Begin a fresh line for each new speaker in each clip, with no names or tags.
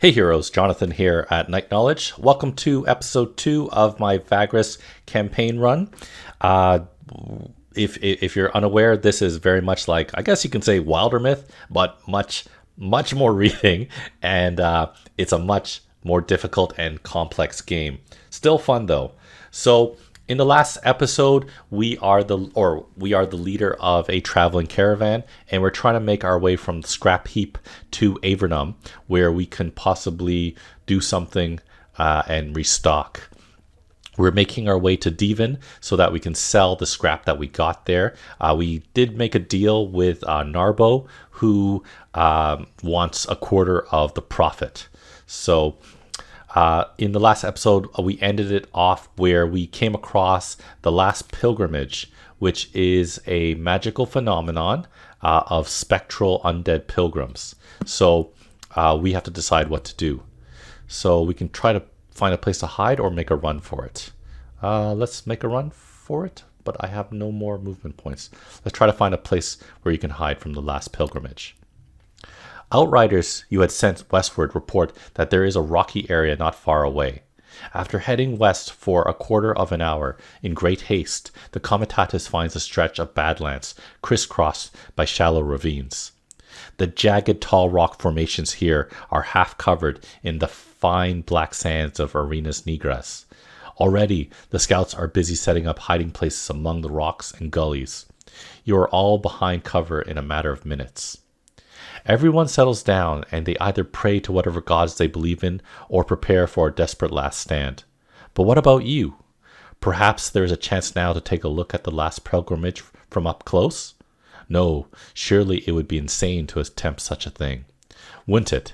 Hey heroes, Jonathan here at Night Knowledge. Welcome to episode 2 of my Vagrus campaign run. Uh, if you're unaware, this is very much like, I guess you can say Wilder Myth, but much more reading, and it's a much more difficult and complex game. Still fun though. So in the last episode, we are the leader of a traveling caravan, and we're trying to make our way from the scrap heap to Avernum, where we can possibly do something and restock. We're making our way to Devon so that we can sell the scrap that we got there. We did make a deal with Narbo, who wants a quarter of the profit. So in the last episode, we ended it off where we came across the Last Pilgrimage, which is a magical phenomenon of spectral undead pilgrims. So we have to decide what to do. So we can try to find a place to hide or make a run for it. Let's make a run for it, but I have no more movement points. Let's try to find a place where you can hide from the Last Pilgrimage. Outriders you had sent westward report that there is a rocky area not far away. After heading west for a quarter of an hour in great haste, the Comitatus finds a stretch of badlands crisscrossed by shallow ravines. The jagged tall rock formations here are half covered in the fine black sands of Arenas Negras. Already, the scouts are busy setting up hiding places among the rocks and gullies. You are all behind cover in a matter of minutes. Everyone settles down, and they either pray to whatever gods they believe in or prepare for a desperate last stand. But what about you? Perhaps there is a chance now to take a look at the Last Pilgrimage from up close? No, surely it would be insane to attempt such a thing. Wouldn't it?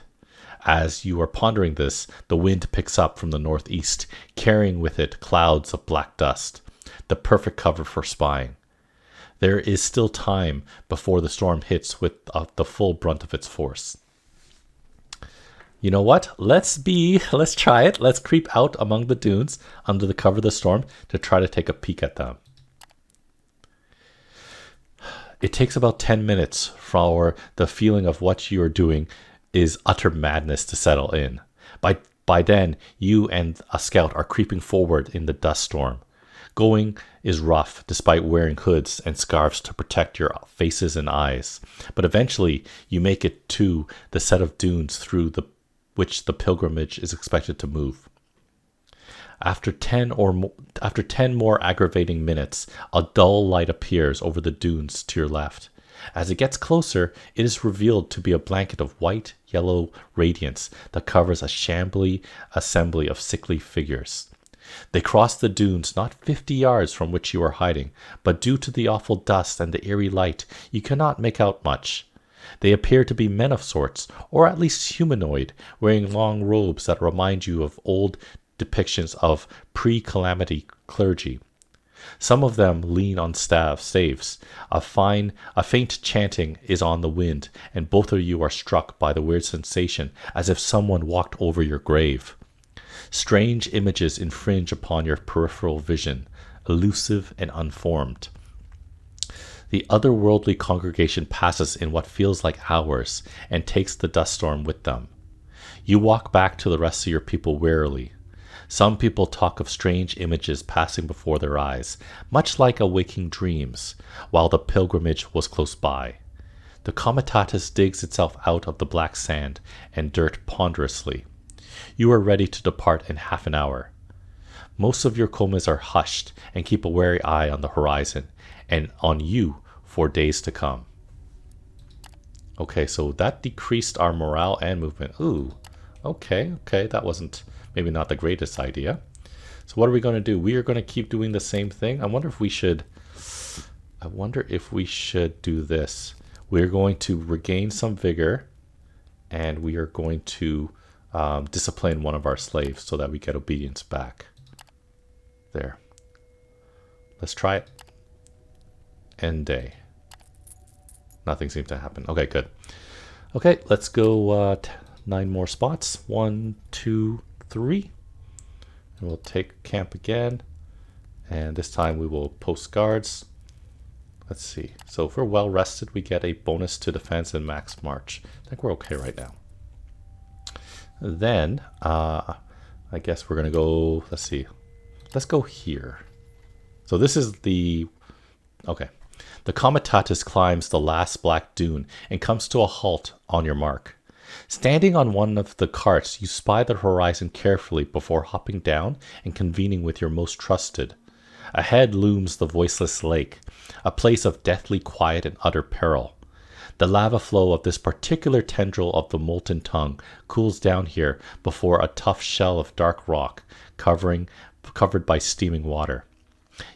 As you are pondering this, the wind picks up from the northeast, carrying with it clouds of black dust, the perfect cover for spying. There is still time before the storm hits with the full brunt of its force. You know what? Let's try it. Let's creep out among the dunes under the cover of the storm to try to take a peek at them. It takes about 10 minutes for the feeling of what you are doing is utter madness to settle in. By then, you and a scout are creeping forward in the dust storm. Going is rough, despite wearing hoods and scarves to protect your faces and eyes. But eventually, you make it to the set of dunes through which the pilgrimage is expected to move. After 10 more aggravating minutes, a dull light appears over the dunes to your left. As it gets closer, it is revealed to be a blanket of white-yellow radiance that covers a shambly assembly of sickly figures. They cross the dunes not 50 yards from which you are hiding, but due to the awful dust and the eerie light, you cannot make out much. They appear to be men of sorts, or at least humanoid, wearing long robes that remind you of old depictions of pre-calamity clergy. Some of them lean on staves. A faint chanting is on the wind, and both of you are struck by the weird sensation as if someone walked over your grave. Strange images infringe upon your peripheral vision, elusive and unformed. The otherworldly congregation passes in what feels like hours and takes the dust storm with them. You walk back to the rest of your people warily. Some people talk of strange images passing before their eyes, much like waking dreams, while the pilgrimage was close by. The Comitatus digs itself out of the black sand and dirt ponderously. You are ready to depart in half an hour. Most of your comas are hushed and keep a wary eye on the horizon and on you for days to come. Okay, so that decreased our morale and movement. Ooh, okay, that wasn't maybe not the greatest idea. So what are we going to do? We are going to keep doing the same thing. I wonder if we should do this. We're going to regain some vigor, and we are going to discipline one of our slaves so that we get obedience back. There. Let's try it. End day. Nothing seems to happen. Okay, good. Okay, let's go 9 more spots. 1, 2, 3. And we'll take camp again. And this time we will post guards. Let's see. So if we're well rested, we get a bonus to defense and max march. I think we're okay right now. Then, I guess we're going to go, let's see. Let's go here. So this is the, okay. The Comitatus climbs the last black dune and comes to a halt on your mark. Standing on one of the carts, you spy the horizon carefully before hopping down and convening with your most trusted. Ahead looms the Voiceless Lake, a place of deathly quiet and utter peril. The lava flow of this particular tendril of the molten tongue cools down here before a tough shell of dark rock covered by steaming water.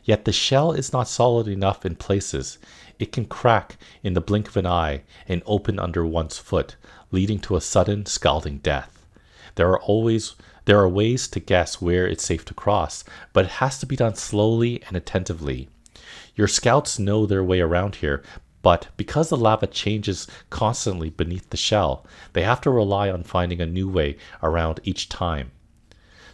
Yet the shell is not solid enough in places. It can crack in the blink of an eye and open under one's foot, leading to a sudden, scalding death. There are ways to guess where it's safe to cross, but it has to be done slowly and attentively. Your scouts know their way around here, but because the lava changes constantly beneath the shell, they have to rely on finding a new way around each time.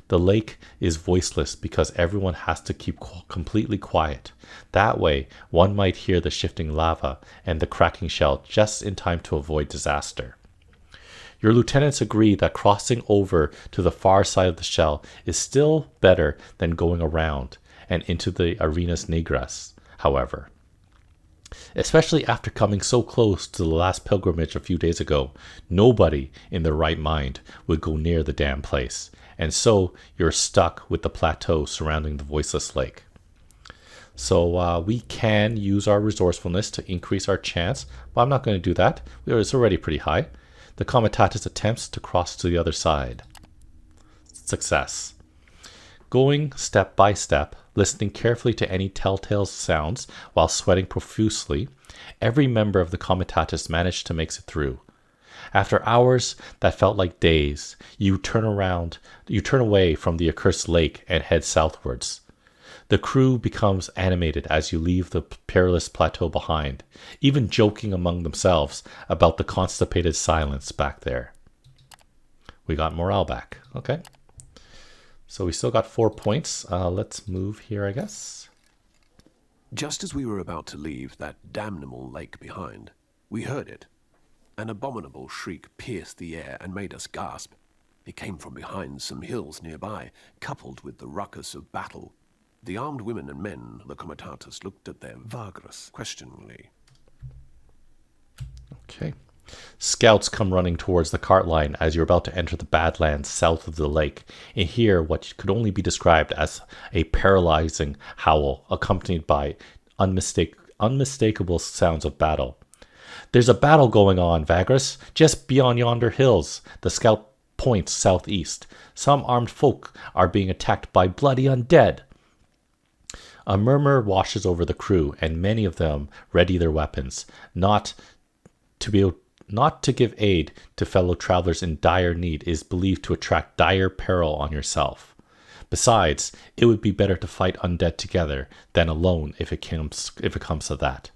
The lake is voiceless because everyone has to keep completely quiet. That way, one might hear the shifting lava and the cracking shell just in time to avoid disaster. Your lieutenants agree that crossing over to the far side of the shell is still better than going around and into the arenas negras, however. Especially after coming so close to the last pilgrimage a few days ago, nobody in their right mind would go near the damn place, and so you're stuck with the plateau surrounding the Voiceless Lake. So we can use our resourcefulness to increase our chance, but I'm not going to do that. It's already pretty high. The Comitatus attempts to cross to the other side. Success. Going step by step, listening carefully to any telltale sounds while sweating profusely, every member of the Comitatus managed to make it through. After hours that felt like days, you turn away from the accursed lake and head southwards. The crew becomes animated as you leave the perilous plateau behind, even joking among themselves about the constipated silence back there. We got morale back. Okay. So we still got 4 points. Let's move here, I guess.
Just as we were about to leave that damnable lake behind, we heard it. An abominable shriek pierced the air and made us gasp. It came from behind some hills nearby, coupled with the ruckus of battle. The armed women and men, the Comitatus, looked at their Vagrus questioningly.
Okay. Scouts come running towards the cart line as you're about to enter the Badlands south of the lake and hear what could only be described as a paralyzing howl accompanied by unmistakable sounds of battle. There's a battle going on, Vagrus, just beyond yonder hills. The scout points southeast. Some armed folk are being attacked by bloody undead. A murmur washes over the crew, and many of them ready their weapons, not to give aid to fellow travelers in dire need is believed to attract dire peril on yourself. Besides, it would be better to fight undead together than alone if it comes to that.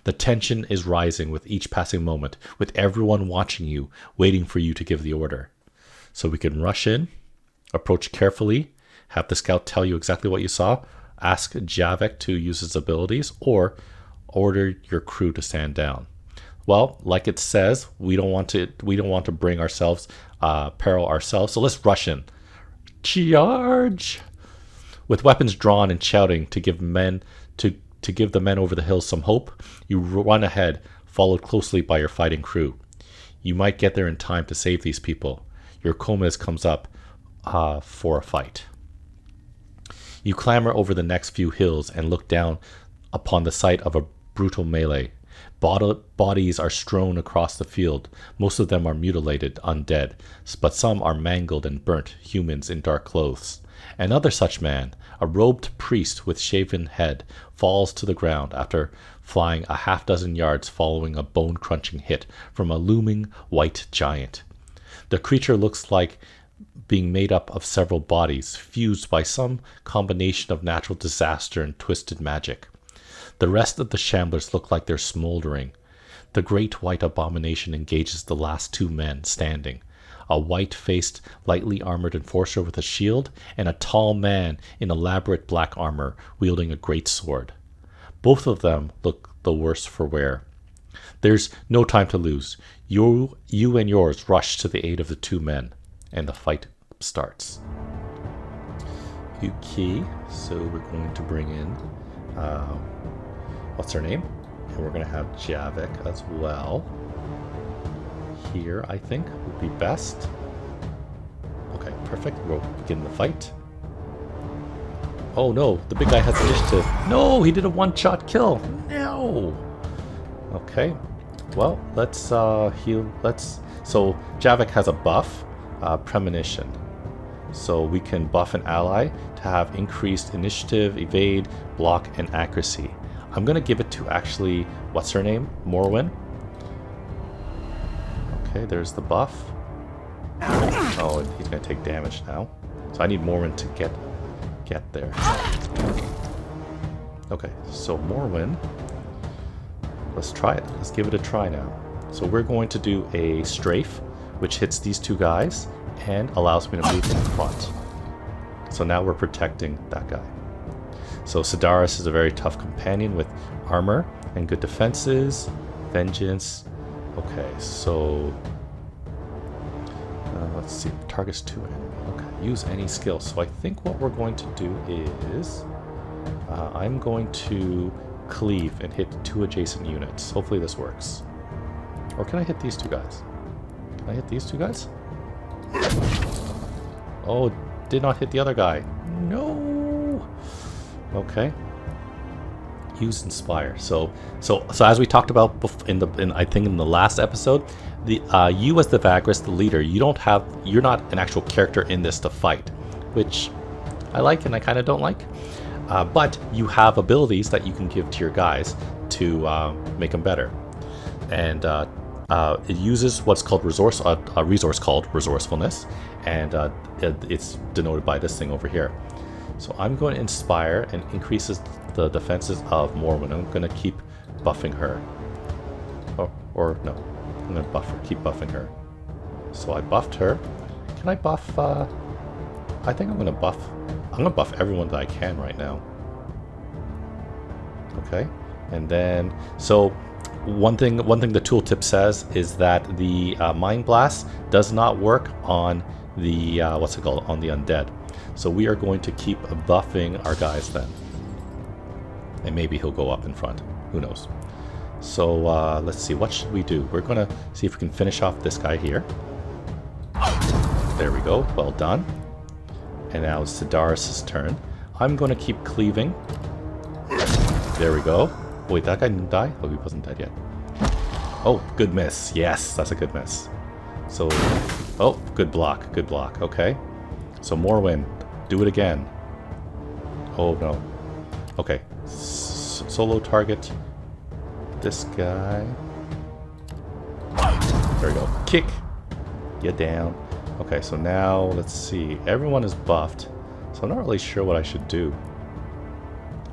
The tension is rising with each passing moment, with everyone watching you, waiting for you to give the order. So we can rush in, approach carefully, have the scout tell you exactly what you saw, ask Javek to use his abilities, or order your crew to stand down. Well, like it says, we don't want to bring ourselves peril ourselves, so let's rush in. Charge! With weapons drawn and shouting to give the men over the hills some hope, you run ahead, followed closely by your fighting crew. You might get there in time to save these people. Your Comas comes up for a fight. You clamber over the next few hills and look down upon the site of a brutal melee. Bodies are strewn across the field. Most of them are mutilated, undead, but some are mangled and burnt humans in dark clothes. Another such man, a robed priest with shaven head, falls to the ground after flying a half-dozen yards following a bone-crunching hit from a looming white giant. The creature looks like being made up of several bodies, fused by some combination of natural disaster and twisted magic. The rest of the shamblers look like they're smoldering. The great white abomination engages the last 2 men standing, a white-faced, lightly armored enforcer with a shield, and a tall man in elaborate black armor wielding a great sword. Both of them look the worse for wear. There's no time to lose. You and yours rush to the aid of the 2 men. and the fight starts. Okay, so we're going to bring in, what's her name? And we're going to have Javik as well. Here, I think, would be best. Okay, perfect. We'll begin the fight. Oh no, the big guy has initiative. No, he did a one-shot kill. No. Okay, well, let's heal. So Javik has a buff, premonition. So we can buff an ally to have increased initiative, evade, block, and accuracy. I'm gonna give it to actually, what's her name? Morwen. Okay, there's the buff. Oh, he's gonna take damage now. So I need Morwen to get there. Okay, so Morwen. Let's try it. Let's give it a try now. So we're going to do a strafe, which hits these two guys and allows me to move in front. So now we're protecting that guy. So Sedaris is a very tough companion with armor and good defenses, vengeance. Okay, so let's see. Targets 2 enemy. Okay, use any skill. So I think what we're going to do is I'm going to cleave and hit 2 adjacent units. Hopefully this works. Or can I hit these 2 guys? Can I hit these 2 guys? Oh, did not hit the other guy. No. Okay. Use inspire. So as we talked about I think in the last episode, you as the Vagrus, the leader, you're not an actual character in this to fight, which I like and I kind of don't like. But you have abilities that you can give to your guys to make them better, and it uses what's called a resource called resourcefulness, and it's denoted by this thing over here. So I'm going to inspire and increases the defenses of Morwen. I'm going to keep buffing her. Or no, I'm going to buff her. Keep buffing her. So I buffed her. Can I buff? I think I'm going to buff. I'm going to buff everyone that I can right now. Okay, and then so one thing the tooltip says is that the Mind Blast does not work on the what's it called, on the undead. So we are going to keep buffing our guys then. And maybe he'll go up in front. Who knows? So let's see. What should we do? We're going to see if we can finish off this guy here. There we go. Well done. And now it's Sedaris' turn. I'm going to keep cleaving. There we go. Wait, that guy didn't die? Oh, he wasn't dead yet. Oh, good miss. Yes, that's a good miss. So, oh, good block. Good block. Okay. So Morwen, do it again. Oh no. Okay. Solo target. This guy. There we go. Kick. Get down. Okay, so now let's see. Everyone is buffed, so I'm not really sure what I should do.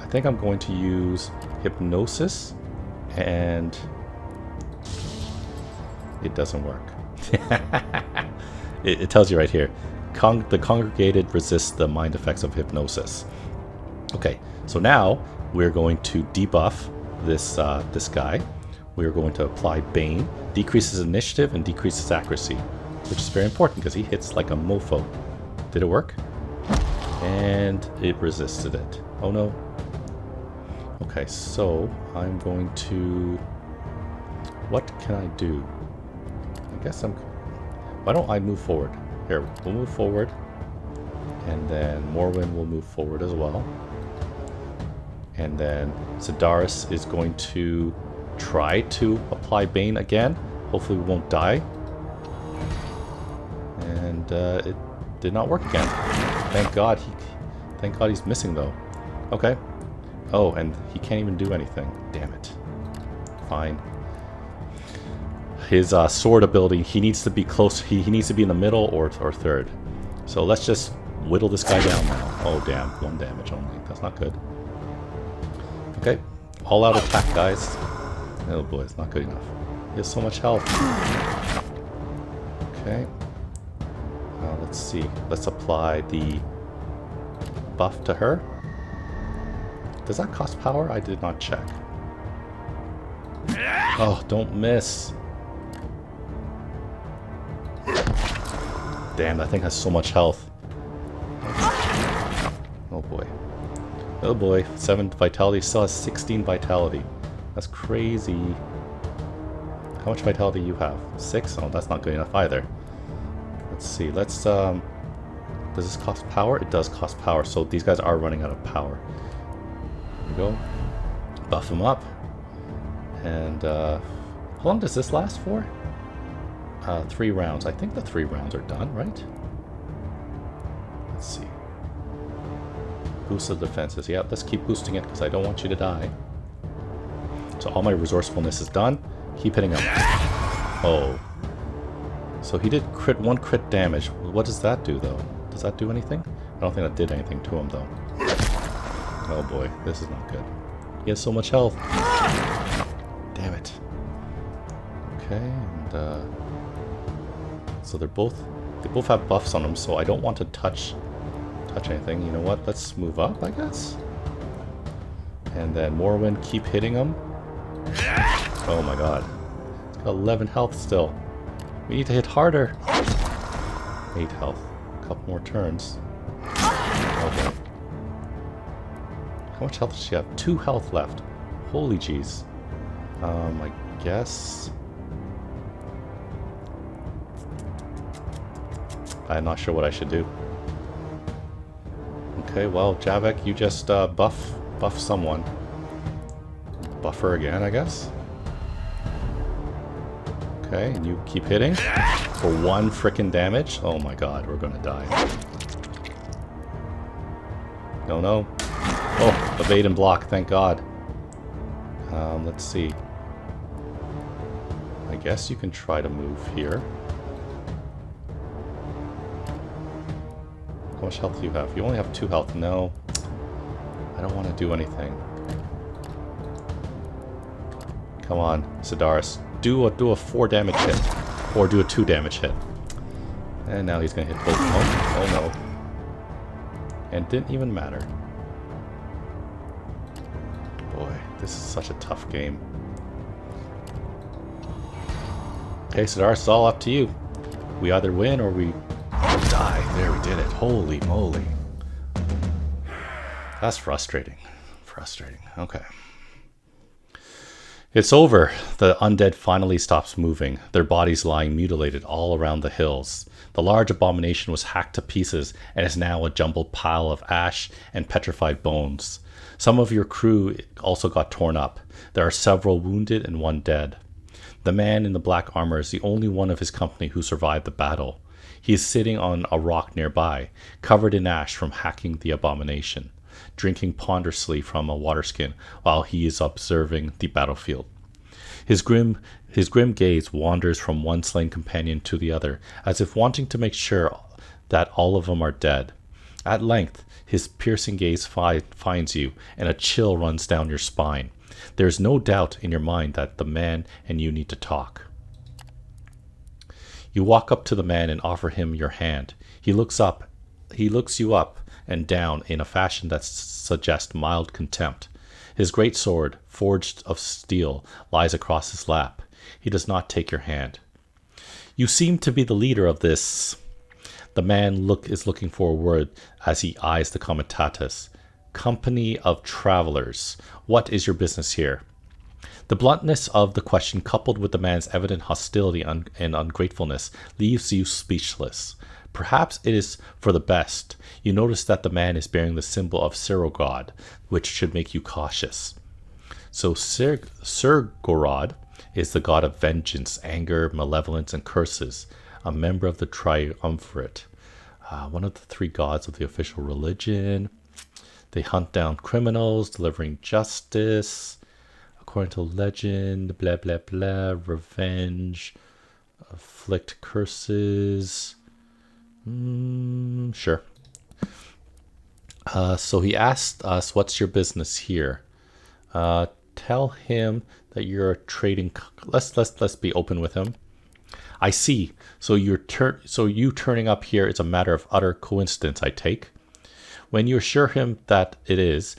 I think I'm going to use hypnosis, and it doesn't work. It tells you right here. The congregated resist the mind effects of hypnosis. Okay, so now we're going to debuff this guy. We're going to apply Bane, decreases initiative and decreases accuracy, which is very important because he hits like a mofo. Did it work? And it resisted it. Oh no. Okay, so I'm going to... What can I do? I guess why don't I move forward? Here, we'll move forward. And then Morwen will move forward as well. And then Sedaris is going to try to apply Bane again. Hopefully we won't die. And it did not work again. Thank God he's missing though. Okay. Oh, and he can't even do anything. Damn it. Fine. His sword ability, he needs to be close. He needs to be in the middle or third. So let's just whittle this guy down now. Oh damn, 1 damage only. That's not good. Okay. All out attack, guys. Oh boy, it's not good enough. He has so much health. Okay. Let's see. Let's apply the buff to her. Does that cost power? I did not check. Oh, don't miss. Damn, that thing has so much health. Oh boy. Oh boy. 7 vitality. Still has 16 vitality. That's crazy. How much vitality you have? 6? Oh, that's not good enough either. Let's see. Let's, does this cost power? It does cost power. So these guys are running out of power. There we go. Buff them up. And, how long does this last for? 3 rounds. I think the 3 rounds are done, right? Let's see. Boost the defenses. Yeah, let's keep boosting it because I don't want you to die. So all my resourcefulness is done. Keep hitting him. Oh. So he did one crit damage. What does that do, though? Does that do anything? I don't think that did anything to him, though. Oh boy, this is not good. He has so much health. Damn it. Okay, and so they both have buffs on them, so I don't want to touch anything. You know what? Let's move up, I guess. And then Morrowind, keep hitting him. Oh my god. It's got 11 health still. We need to hit harder. 8 health. A couple more turns. Okay. How much health does she have? 2 health left. Holy jeez. I guess... I'm not sure what I should do. Okay, well, Javek, you just buff someone. Buff her again, I guess. Okay, and you keep hitting for 1 frickin' damage. Oh my god, we're gonna die. No, no. Oh, evade and block, thank god. Let's see. I guess you can try to move here. How much health do you have? You only have 2 health. No. I don't want to do anything. Come on, Sedaris. Do a 4 damage hit. Or do a 2 damage hit. And now he's going to hit both. Oh no. And it didn't even matter. Boy, this is such a tough game. Okay, Sedaris, it's all up to you. We either win or we die. There, we did it. Holy moly. That's frustrating. Frustrating. Okay. It's over. The undead finally stops moving, their bodies lying mutilated all around the hills. The large abomination was hacked to pieces and is now a jumbled pile of ash and petrified bones. Some of your crew also got torn up. There are several wounded and 1 dead. The man in the black armor is the only one of his company who survived the battle. He is sitting on a rock nearby, covered in ash from hacking the abomination, drinking ponderously from a water skin while he is observing the battlefield. His grim gaze wanders from one slain companion to the other, as if wanting to make sure that all of them are dead. At length, his piercing gaze finds you, and a chill runs down your spine. There is no doubt in your mind that the man and you need to talk. You walk up to the man and offer him your hand. He looks you up and down in a fashion that suggests mild contempt. His great sword, forged of steel, lies across his lap. He does not take your hand. You seem to be the leader of this. The man is looking for a word as he eyes the comitatus. Company of travelers. What is your business here? The bluntness of the question, coupled with the man's evident hostility and ungratefulness, leaves you speechless. Perhaps it is for the best. You notice that the man is bearing the symbol of Gorod, which should make you cautious. So Sir Gorod is the god of vengeance, anger, malevolence, and curses, a member of the triumvirate, one of the 3 gods of the official religion. They hunt down criminals, delivering justice. According to legend, blah blah blah, revenge, afflict curses. Sure. So he asked us, what's your business here? Tell him that you're trading. Let's be open with him. I see. So you turning up here is a matter of utter coincidence, I take. When you assure him that it is,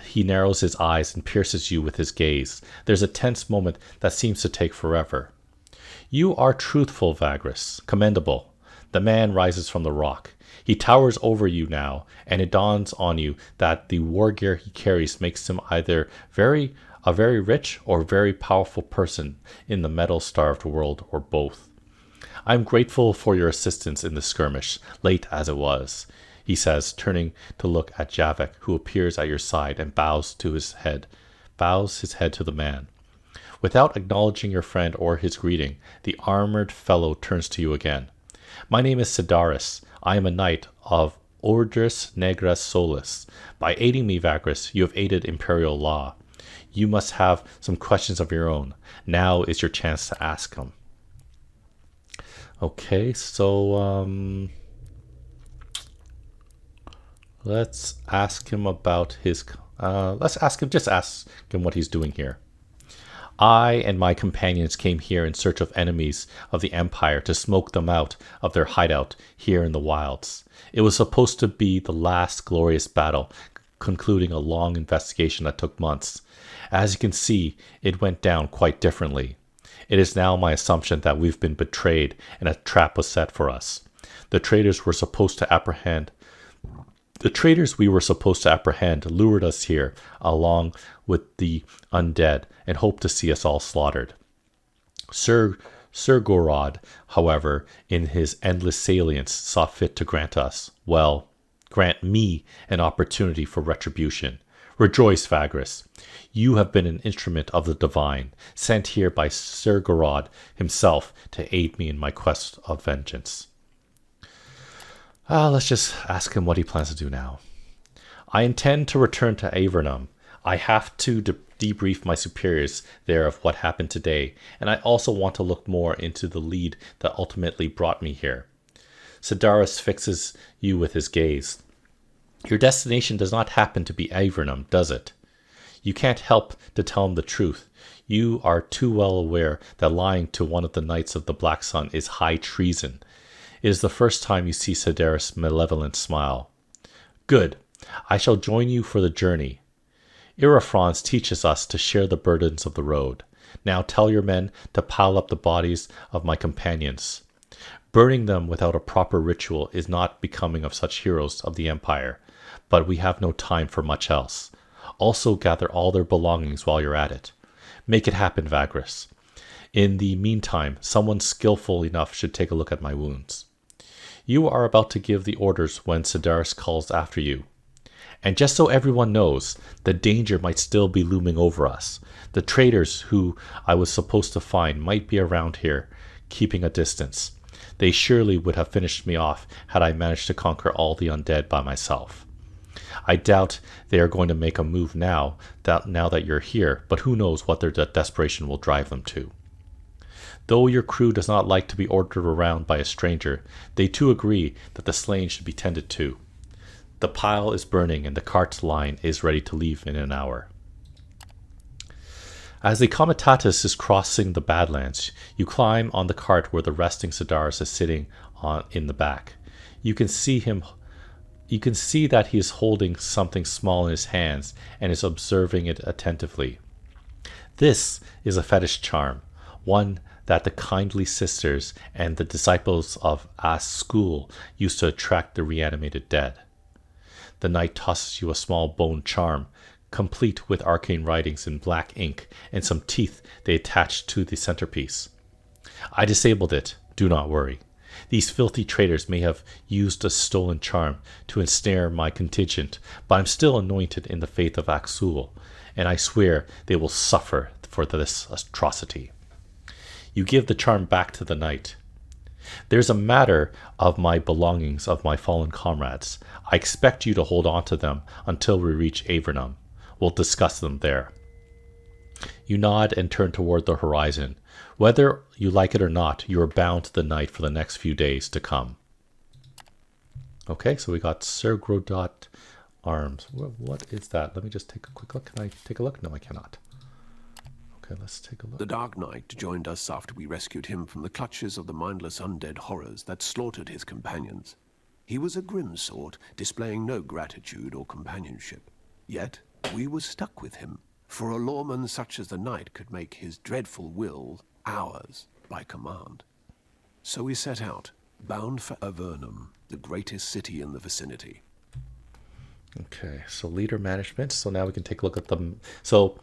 he narrows his eyes and pierces you with his gaze. There's a tense moment that seems to take forever. You are truthful, Vagrus. Commendable. The man rises from the rock. He towers over you now, and it dawns on you that the war gear he carries makes him either a very rich or very powerful person in the metal-starved world, or both. I am grateful for your assistance in the skirmish, late as it was, he says, turning to look at Javik, who appears at your side and bows his head to the man. Without acknowledging your friend or his greeting, the armored fellow turns to you again. My name is Sedaris. I am a knight of Ordris Negras Solis. By aiding me, Vagrus, you have aided Imperial law. You must have some questions of your own. Now is your chance to ask them. Okay, so let's ask him about his... just ask him what he's doing here. I and my companions came here in search of enemies of the Empire to smoke them out of their hideout here in the wilds. It was supposed to be the last glorious battle, concluding a long investigation that took months. As you can see, it went down quite differently. It is now my assumption that we've been betrayed and a trap was set for us. The traitors we were supposed to apprehend lured us here along with the undead and hoped to see us all slaughtered. Sir Gorod, however, in his endless salience, saw fit to grant me an opportunity for retribution. Rejoice, Vagrus. You have been an instrument of the divine, sent here by Sir Gorod himself to aid me in my quest of vengeance. Let's just ask him what he plans to do now. I intend to return to Avernum. I have to debrief my superiors there of what happened today, and I also want to look more into the lead that ultimately brought me here. Sedaris fixes you with his gaze. Your destination does not happen to be Avernum, does it? You can't help to tell him the truth. You are too well aware that lying to one of the Knights of the Black Sun is high treason. It is the first time you see Sedaris' malevolent smile. Good. I shall join you for the journey. Irafrons teaches us to share the burdens of the road. Now tell your men to pile up the bodies of my companions. Burning them without a proper ritual is not becoming of such heroes of the Empire, but we have no time for much else. Also gather all their belongings while you're at it. Make it happen, Vagrus. In the meantime, someone skillful enough should take a look at my wounds. You are about to give the orders when Sedaris calls after you. And just so everyone knows, the danger might still be looming over us. The traitors who I was supposed to find might be around here, keeping a distance. They surely would have finished me off had I managed to conquer all the undead by myself. I doubt they are going to make a move now that you're here, but who knows what their desperation will drive them to. Though your crew does not like to be ordered around by a stranger, they too agree that the slain should be tended to. The pile is burning and the cart line is ready to leave in an hour. As the Comitatus is crossing the Badlands, you climb on the cart where the resting Sedaris is sitting in the back. You can see that he is holding something small in his hands and is observing it attentively. This is a fetish charm, one that the kindly sisters and the disciples of As school used to attract the reanimated dead. The knight tosses you a small bone charm, complete with arcane writings in black ink and some teeth they attached to the centerpiece. I disabled it, do not worry. These filthy traitors may have used a stolen charm to ensnare my contingent, but I'm still anointed in the faith of Axul, and I swear they will suffer for this atrocity. You give the charm back to the knight. There's a matter of my belongings of my fallen comrades. I expect you to hold on to them until we reach Avernum. We'll discuss them there. You nod and turn toward the horizon. Whether you like it or not, you are bound to the knight for the next few days to come. Okay, so we got Sir Grodot arms. What is that? Let me just take a quick look. Can I take a look? No, I cannot. Okay, let's take a look.
The Dark Knight joined us after we rescued him from the clutches of the mindless undead horrors that slaughtered his companions. He was a grim sort, displaying no gratitude or companionship. Yet, we were stuck with him, for a lawman such as the Knight could make his dreadful will ours. by command. So we set out, bound for Avernum, the greatest city in the vicinity.
Okay, so leader management. So now we can take a look at them. So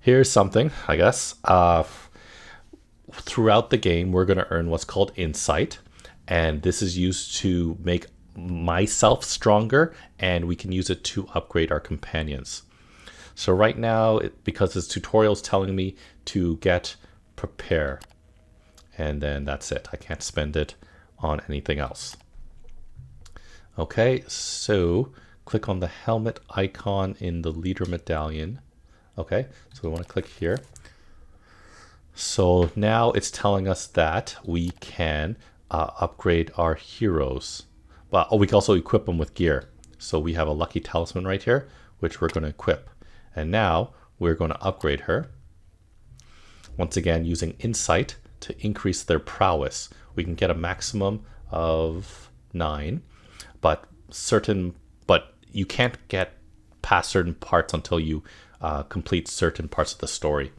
here's something, I guess. Throughout the game, we're going to earn what's called insight. And this is used to make myself stronger, and we can use it to upgrade our companions. So right now, because this tutorial is telling me to get prepare, and then that's it. I can't spend it on anything else. Okay, so click on the helmet icon in the leader medallion. Okay, so we want to click here. So now it's telling us that we can upgrade our heroes. But we can also equip them with gear. So we have a lucky talisman right here, which we're going to equip. And now we're going to upgrade her. Once again, using insight to increase their prowess. We can get a maximum of 9, but you can't get past certain parts until you complete certain parts of the story.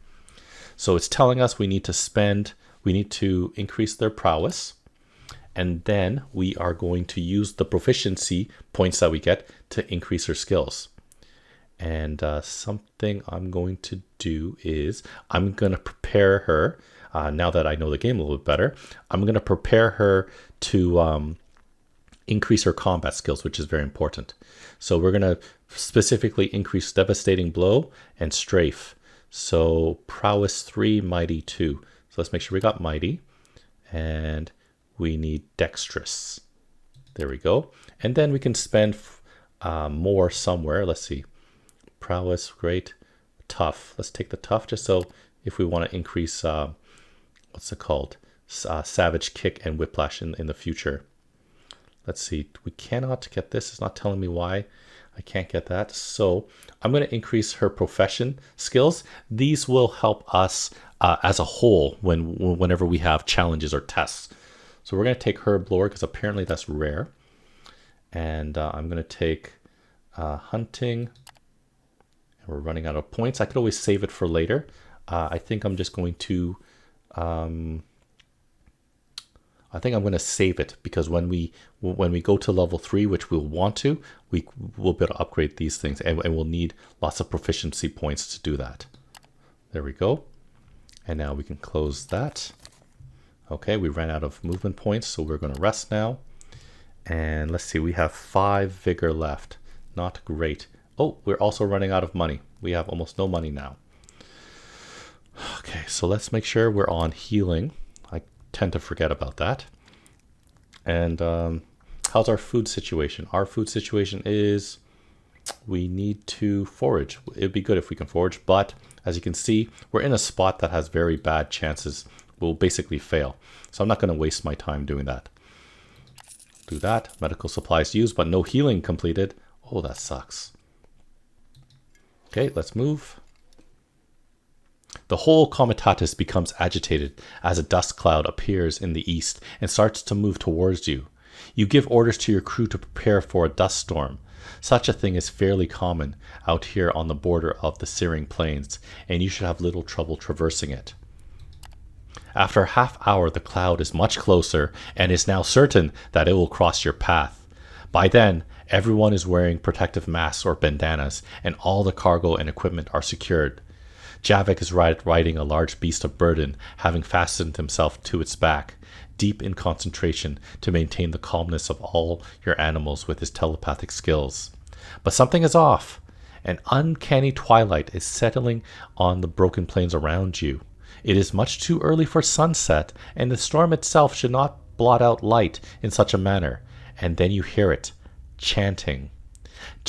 So it's telling us we need to increase their prowess, and then we are going to use the proficiency points that we get to increase her skills. And something I'm going to do is I'm going to prepare her, now that I know the game a little bit better, I'm going to prepare her to increase her combat skills, which is very important. So we're going to specifically increase Devastating Blow and Strafe. So Prowess 3, Mighty 2. So let's make sure we got Mighty. And we need Dexterous. There we go. And then we can spend more somewhere. Let's see. Prowess, great. Tough. Let's take the Tough just so if we want to increase, what's it called? Savage Kick and Whiplash in the future. Let's see. We cannot get this. It's not telling me why I can't get that. So I'm going to increase her profession skills. These will help us as a whole whenever we have challenges or tests. So we're going to take Herb Lore because apparently that's rare. And I'm going to take Hunting. And we're running out of points. I could always save it for later. I think I'm just going to... I think I'm going to save it because when we go to level 3, which we'll want to, we'll be able to upgrade these things, and we'll need lots of proficiency points to do that. There we go. And now we can close that. Okay, we ran out of movement points, so we're going to rest now. And let's see, we have 5 vigor left. Not great. Oh, we're also running out of money. We have almost no money now. Okay, so let's make sure we're on healing. I tend to forget about that. And how's our food situation? Our food situation is we need to forage. It'd be good if we can forage, but as you can see, we're in a spot that has very bad chances. We'll basically fail. So I'm not going to waste my time doing that. Do that. Medical supplies used, but no healing completed. Oh, that sucks. Okay, let's move. The whole Comitatus becomes agitated as a dust cloud appears in the east and starts to move towards you. You give orders to your crew to prepare for a dust storm. Such a thing is fairly common out here on the border of the Searing Plains, and you should have little trouble traversing it. After a half hour, the cloud is much closer and is now certain that it will cross your path. By then, everyone is wearing protective masks or bandanas, and all the cargo and equipment are secured. Javik is riding a large beast of burden, having fastened himself to its back, deep in concentration to maintain the calmness of all your animals with his telepathic skills. But something is off. An uncanny twilight is settling on the broken plains around you. It is much too early for sunset, and the storm itself should not blot out light in such a manner. And then you hear it, chanting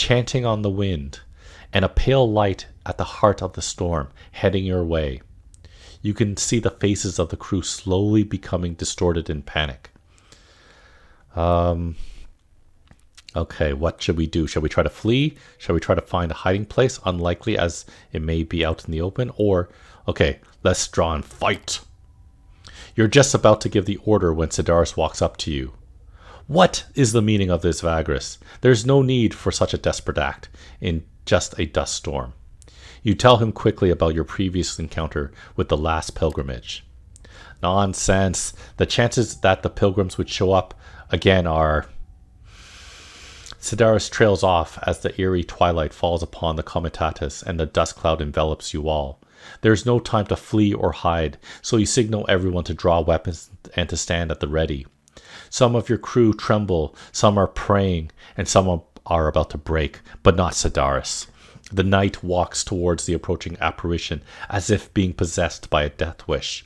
on the wind, and a pale light at the heart of the storm, heading your way. You can see the faces of the crew slowly becoming distorted in panic. Okay, what should we do? Shall we try to flee? Shall we try to find a hiding place, unlikely as it may be out in the open? Or, okay, let's draw and fight. You're just about to give the order when Sedaris walks up to you. What is the meaning of this, Vagrus? There's no need for such a desperate act in just a dust storm. You tell him quickly about your previous encounter with the last pilgrimage. Nonsense. The chances that the pilgrims would show up again are... Sedaris trails off as the eerie twilight falls upon the comitatus and the dust cloud envelops you all. There is no time to flee or hide, so you signal everyone to draw weapons and to stand at the ready. Some of your crew tremble, some are praying, and some are about to break, but not Sedaris. The knight walks towards the approaching apparition as if being possessed by a death wish.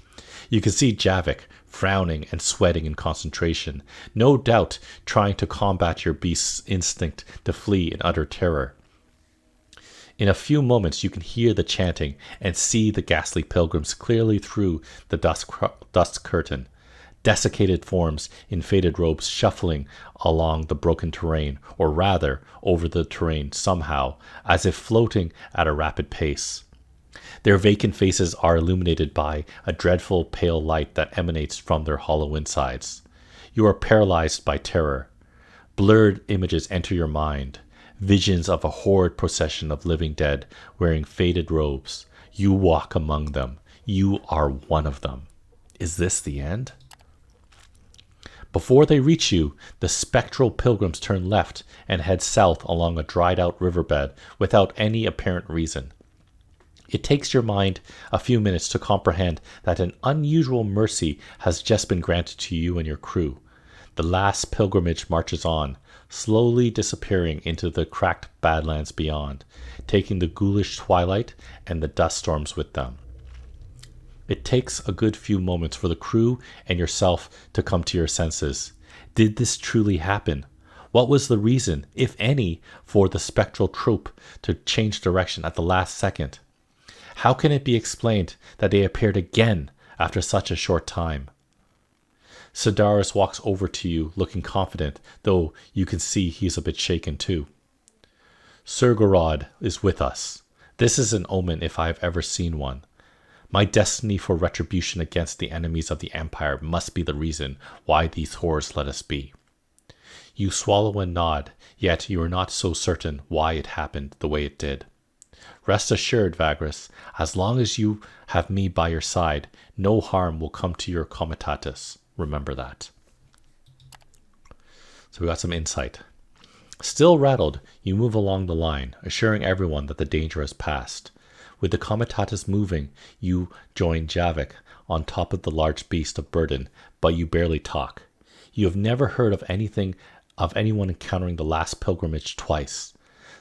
You can see Javik frowning and sweating in concentration, no doubt trying to combat your beast's instinct to flee in utter terror. In a few moments you can hear the chanting and see the ghastly pilgrims clearly through the dust curtain. Desiccated forms in faded robes shuffling along the broken terrain, or rather over the terrain somehow, as if floating at a rapid pace. Their vacant faces are illuminated by a dreadful pale light that emanates from their hollow insides. You are paralyzed by terror. Blurred images enter your mind, visions of a horrid procession of living dead wearing faded robes. You walk among them. You are one of them. Is this the end? Before they reach you, the spectral pilgrims turn left and head south along a dried-out riverbed without any apparent reason. It takes your mind a few minutes to comprehend that an unusual mercy has just been granted to you and your crew. The last pilgrimage marches on, slowly disappearing into the cracked badlands beyond, taking the ghoulish twilight and the dust storms with them. It takes a good few moments for the crew and yourself to come to your senses. Did this truly happen? What was the reason, if any, for the spectral troop to change direction at the last second? How can it be explained that they appeared again after such a short time? Sedaris walks over to you, looking confident, though you can see he's a bit shaken too. Sir Gorod is with us. This is an omen if I have ever seen one. My destiny for retribution against the enemies of the Empire must be the reason why these horrors let us be. You swallow and nod, yet you are not so certain why it happened the way it did. Rest assured, Vagrus, as long as you have me by your side, no harm will come to your comitatus. Remember that. So we got some insight. Still rattled, you move along the line, assuring everyone that the danger has passed. With the comitatus moving, you join Javik on top of the large beast of burden, but you barely talk. You have never heard of anyone encountering the last pilgrimage twice.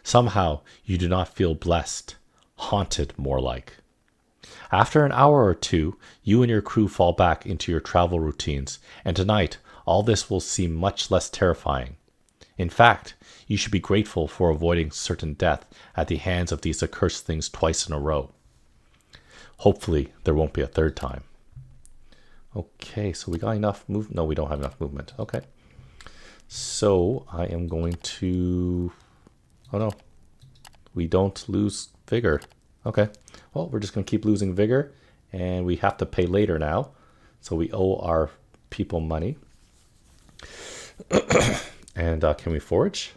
Somehow, you do not feel blessed, haunted more like. After an hour or two, you and your crew fall back into your travel routines, and tonight, all this will seem much less terrifying. In fact, you should be grateful for avoiding certain death at the hands of these accursed things twice in a row. Hopefully, there won't be a third time. Okay, so we got enough movement. No, we don't have enough movement. Okay. So, I am going to... Oh no, we don't lose vigor. Okay, well, we're just going to keep losing vigor, and we have to pay later now. So we owe our people money. And can we forage?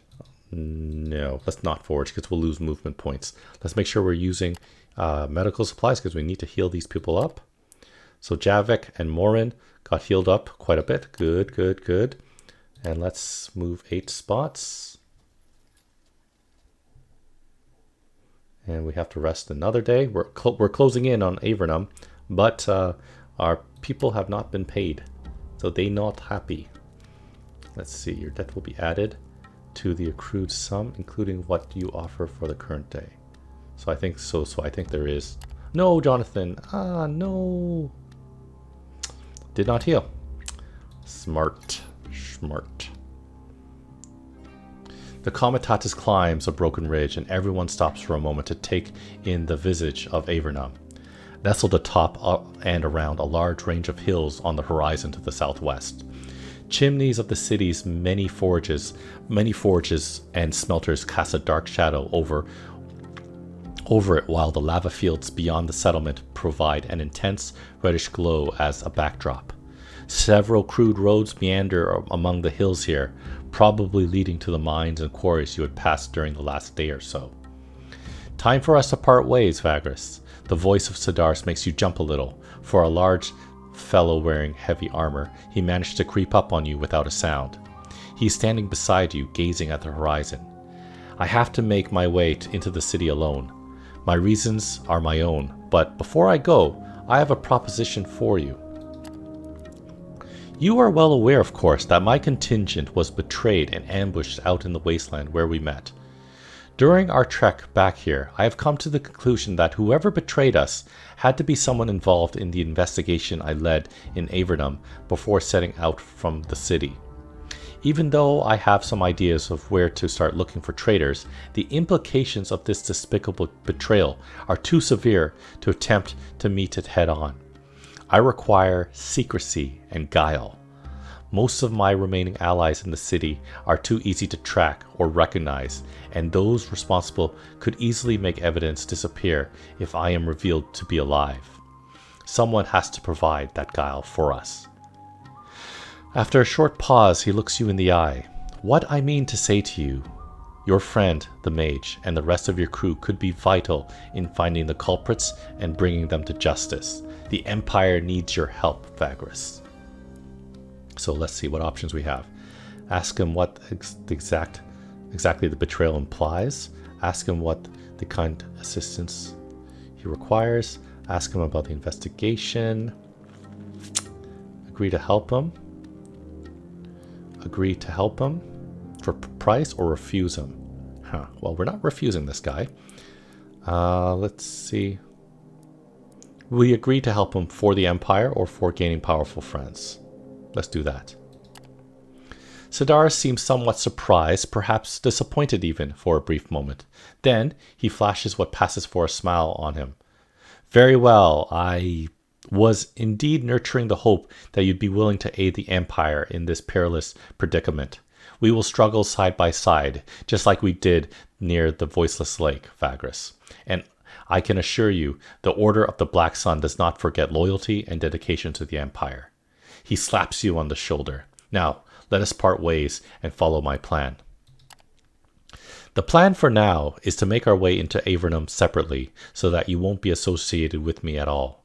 No, let's not forage because we'll lose movement points. Let's make sure we're using medical supplies because we need to heal these people up. So Javik and Morin got healed up quite a bit. Good, good, good. And let's move 8 spots. And we have to rest another day. We're closing in on Avernum, but our people have not been paid, so they not happy. Let's see, your debt will be added to the accrued sum, including what you offer for the current day. So I think so. So I think there is. No, Jonathan. No. Did not heal. Smart. The comitatus climbs a broken ridge, and everyone stops for a moment to take in the visage of Avernum, nestled atop and around a large range of hills on the horizon to the southwest. Chimneys of the city's many forges and smelters cast a dark shadow over it, while the lava fields beyond the settlement provide an intense reddish glow as a backdrop. Several crude roads meander among the hills here, probably leading to the mines and quarries you had passed during the last day or so. Time for us to part ways, Vagrus. The voice of Sedaris makes you jump a little, for a large fellow wearing heavy armor, he managed to creep up on you without a sound. He's standing beside you, gazing at the horizon. I have to make my way into the city alone. My reasons are my own, but before I go, I have a proposition for you. You are well aware, of course, that my contingent was betrayed and ambushed out in the wasteland where we met. During our trek back here, I have come to the conclusion that whoever betrayed us had to be someone involved in the investigation I led in Avernum before setting out from the city. Even though I have some ideas of where to start looking for traitors, the implications of this despicable betrayal are too severe to attempt to meet it head on. I require secrecy and guile. Most of my remaining allies in the city are too easy to track or recognize, and those responsible could easily make evidence disappear if I am revealed to be alive. Someone has to provide that guile for us. After a short pause, he looks you in the eye. What I mean to say to you, your friend, the mage, and the rest of your crew could be vital in finding the culprits and bringing them to justice. The Empire needs your help, Vagrus. So let's see what options we have. Ask him what exactly the betrayal implies. Ask him what the kind of assistance he requires. Ask him about the investigation. Agree to help him. Agree to help him for price, or refuse him. Well, we're not refusing this guy. Let's see. We agree to help him for the Empire or for gaining powerful friends. Let's do that. Sedaris seems somewhat surprised, perhaps disappointed even, for a brief moment. Then he flashes what passes for a smile on him. Very well, I was indeed nurturing the hope that you'd be willing to aid the Empire in this perilous predicament. We will struggle side by side, just like we did near the Voiceless Lake, Vagrus. And I can assure you, the Order of the Black Sun does not forget loyalty and dedication to the Empire. He slaps you on the shoulder. Now, let us part ways and follow my plan. The plan for now is to make our way into Avernum separately, so that you won't be associated with me at all.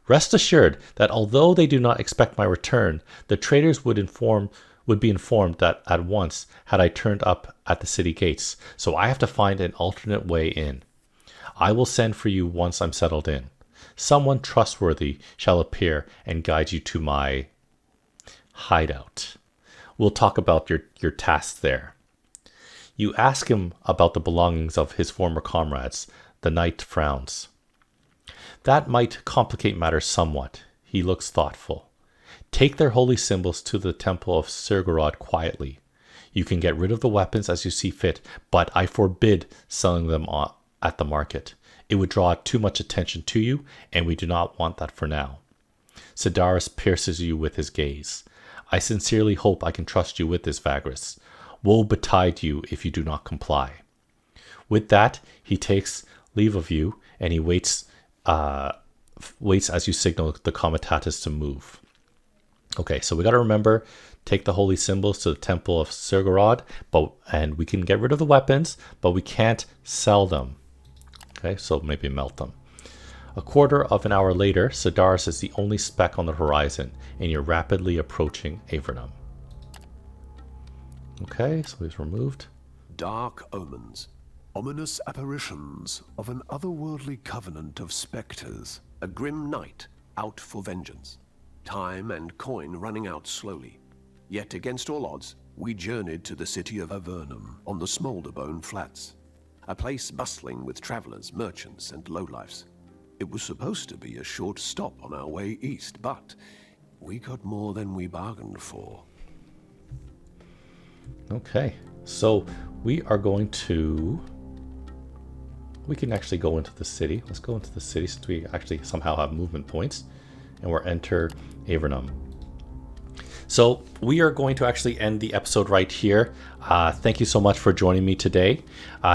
Rest assured that although they do not expect my return, the traitors would be informed that at once had I turned up at the city gates, so I have to find an alternate way in. I will send for you once I'm settled in. Someone trustworthy shall appear and guide you to my hideout. We'll talk about your tasks there. You ask him about the belongings of his former comrades. The knight frowns. That might complicate matters somewhat. He looks thoughtful. Take their holy symbols to the temple of Gorod quietly. You can get rid of the weapons as you see fit, but I forbid selling them at the market. It would draw too much attention to you, and we do not want that for now. Sedaris pierces you with his gaze. I sincerely hope I can trust you with this, Vagrus. Woe betide you if you do not comply. With that, he takes leave of you, and he waits as you signal the comitatus to move. Okay, so we got to remember, take the holy symbols to the temple of Gorod, and we can get rid of the weapons, but we can't sell them. Okay, so maybe melt them. A quarter of an hour later, Sedaris is the only speck on the horizon, and you're rapidly approaching Avernum. Okay, so he's removed.
Dark omens. Ominous apparitions of an otherworldly covenant of spectres. A grim night out for vengeance. Time and coin running out slowly. Yet against all odds, we journeyed to the city of Avernum on the Smoulderbone Flats. A place bustling with travelers, merchants, and lowlifes. It was supposed to be a short stop on our way east, but we got more than we bargained for.
Okay, so we are going to... We can actually go into the city. Let's go into the city since we actually somehow have movement points. And we'll enter Avernum. So we are going to actually end the episode right here. Thank you so much for joining me today.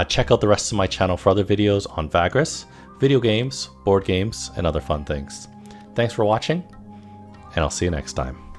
Check out the rest of my channel for other videos on Vagrus, video games, board games, and other fun things. Thanks for watching, and I'll see you next time.